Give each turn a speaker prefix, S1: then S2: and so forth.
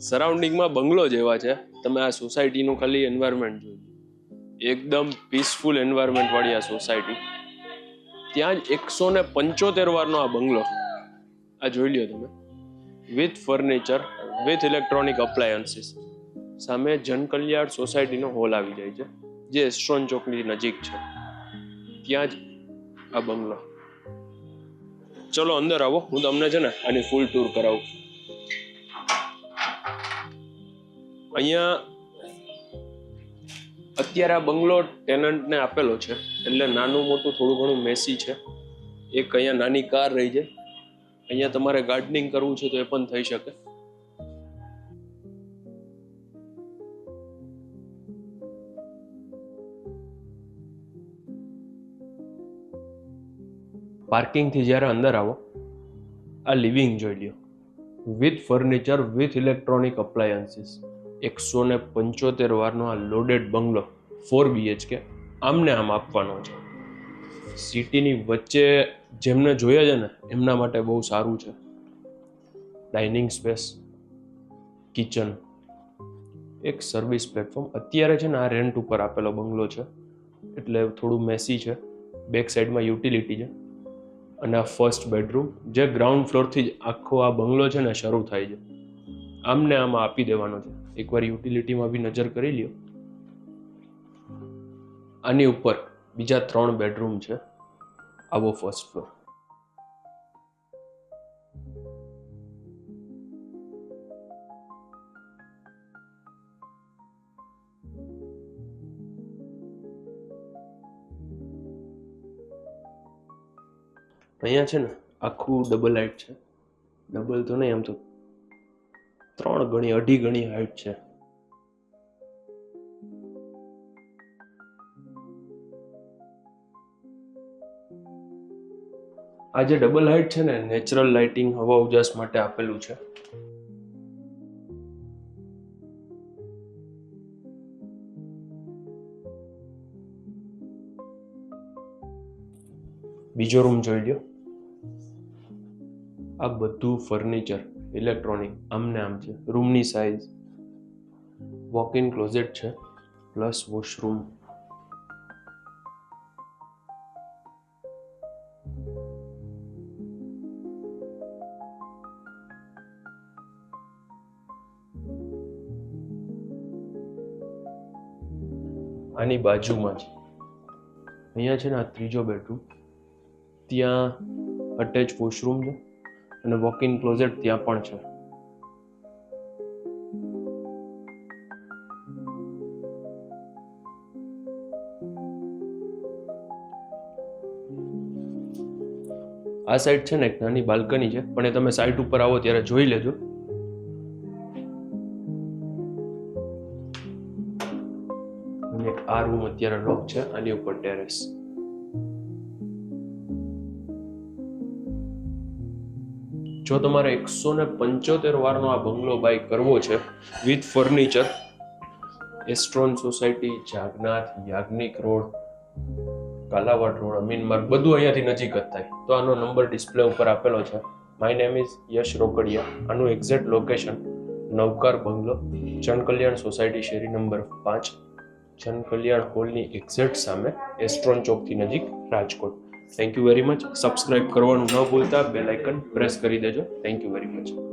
S1: સરાઉન્ડિંગમાં બંગલો જેવા છે. તમે આ સોસાયટીનું ખાલી એન્વાયરમેન્ટ જોજો, એકદમ પીસફુલ એન્વાયરમેન્ટ વાળી આ સોસાયટી. ત્યાં જ 175 વારનો આ બંગલો, આ જોઈ લ્યો તમે, with furniture, with electronic appliances. સામે જનકલ્યાણ સોસાયટીનો હોલ આવી જાય છે, જે એસ્ટ્રોન ચોકની નજીક છે. ત્યાં જ આ બંગલો. ચલો અંદર આવો, હું તમને છે ને આની ફૂલ ટૂર કરાવું. અહીંયા અત્યારે આ બંગલો ટેનન્ટને આપેલો છે, એટલે નાનું મોટું થોડું ઘણું મેસી છે. એક અહીંયા નાની કાર રહી જાય. અહીંયા તમારે ગાર્ડનિંગ કરવું છે તો એ પણ થઈ શકે. પાર્કિંગથી જ્યારે અંદર આવો, આ લિવિંગ જોઈ લ્યો, with furniture, with electronic appliances. 175 વારનો આ લોડેડ બંગલો 4 BHK આમને આમ આપવાનો છે. સિટીની વચ્ચે જેમને જોઈએ છે ને એમના માટે બહુ સારું છે. ડાઇનિંગ સ્પેસ, કિચન, એક સર્વિસ પ્લેટફોર્મ. અત્યારે છે ને આ રેન્ટ ઉપર આપેલો બંગલો છે, એટલે થોડું મેસી છે. બેક સાઈડમાં યુટિલિટી છે. અને આ ફર્સ્ટ બેડરૂમ, જે ગ્રાઉન્ડ ફ્લોરથી જ આખો આ બંગલો છે ને શરૂ થાય છે. આમને આમાં આપી દેવાનો છે. એકવાર યુટિલિટીમાં બી નજર કરી લ્યો. આની ઉપર બીજા 3 બેડરૂમ છે. આવો ફર્સ્ટ ફ્લોર. અહીંયા છે ને આખું ડબલ હાઇટ છે. ડબલ તો નહીં, આમ તો 3 ગણી, 2.5 ગણી હાઇટ છે. આ જે ડબલ હાઇટ છે ને નેચરલ લાઇટિંગ, હવા ઉજાસ માટે આપેલું છે. બીજો રૂમ જોઈ લ્યો. આ બધું ફર્નિચર, ઇલેક્ટ્રોનિક આમને આમ છે. રૂમની સાઇઝ, વોક ઇન ક્લોઝેટ છે, પ્લસ વોશરૂમ. આની બાજુમાં જ અહીંયા છે ને આ ત્રીજો બેડરૂમ. ત્યાં અટેચ વોશરૂમ છે અને વોક ઇન ક્લોઝેટ ત્યાં પણ છે. આ સાઈડ છે ને એક નાની બાલ્કની છે, પણ એ તમે સાઈડ ઉપર આવો ત્યારે જોઈ લેજો. અને આ રૂમ અત્યારે લોક છે. આની ઉપર ટેરેસ. જો તમારે 175 વારનો આ બંગલો બાય કરવો છે with furniture, Astron society, Jagnath, Yagnik road, Kalavad road, Amin Marg, બધું અહીંયાથી નજીક જ થાય. તો આનો નંબર ડિસ્પ્લે ઉપર આપેલો છે. માય નેમ ઇઝ યશ રોકડિયા. આનું એક્ઝેક્ટ લોકેશન નવકાર બંગલો, જનકલ્યાણ સોસાયટી, શેરી નંબર 5, જનકલ્યાણ હોલની એક્ઝેક્ટ સામે, એસ્ટ્રોન ચોકથી નજીક, Rajkot. Thank you very much. Subscribe કરવાનું ન ભૂલતા, બેલ આઇકન પ્રેસ કરી દેજો. Thank you very much.